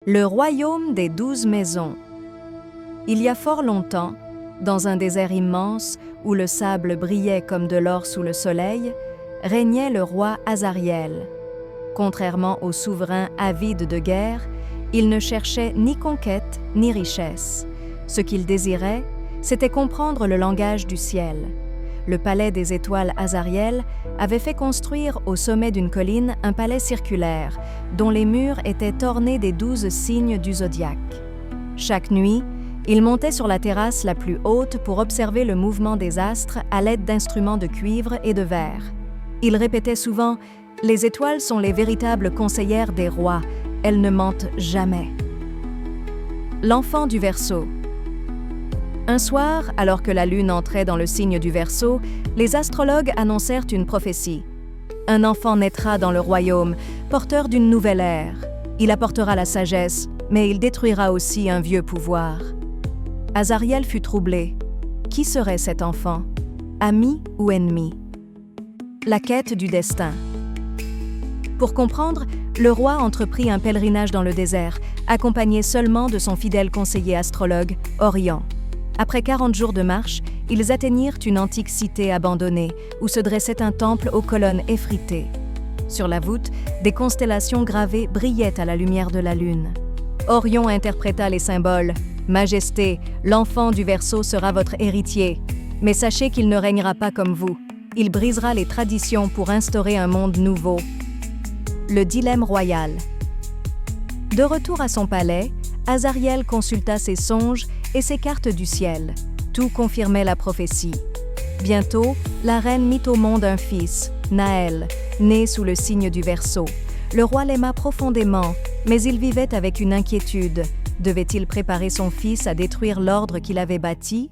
Le royaume des 12 maisons. Il y a fort longtemps, dans un désert immense où le sable brillait comme de l'or sous le soleil, régnait le roi Azariel. Contrairement aux souverains avides de guerre, il ne cherchait ni conquête ni richesse. Ce qu'il désirait, c'était comprendre le langage du ciel. Le palais des étoiles Azariel avait fait construire au sommet d'une colline un palais circulaire, dont les murs étaient ornés des 12 signes du zodiaque. Chaque nuit, il montait sur la terrasse la plus haute pour observer le mouvement des astres à l'aide d'instruments de cuivre et de verre. Il répétait souvent « Les étoiles sont les véritables conseillères des rois, elles ne mentent jamais ». L'enfant du Verseau. Un soir, alors que la lune entrait dans le signe du Verseau, les astrologues annoncèrent une prophétie. Un enfant naîtra dans le royaume, porteur d'une nouvelle ère. Il apportera la sagesse, mais il détruira aussi un vieux pouvoir. Azariel fut troublé. Qui serait cet enfant? Ami ou ennemi? La quête du destin. Pour comprendre, le roi entreprit un pèlerinage dans le désert, accompagné seulement de son fidèle conseiller astrologue, Orion. Après 40 jours de marche, ils atteignirent une antique cité abandonnée, où se dressait un temple aux colonnes effritées. Sur la voûte, des constellations gravées brillaient à la lumière de la lune. Orion interpréta les symboles. « Majesté, l'enfant du Verseau sera votre héritier. Mais sachez qu'il ne régnera pas comme vous. Il brisera les traditions pour instaurer un monde nouveau. » Le dilemme royal. De retour à son palais, Azariel consulta ses songes et ses cartes du ciel. Tout confirmait la prophétie. Bientôt, la reine mit au monde un fils, Naël, né sous le signe du Verseau. Le roi l'aima profondément, mais il vivait avec une inquiétude. Devait-il préparer son fils à détruire l'ordre qu'il avait bâti?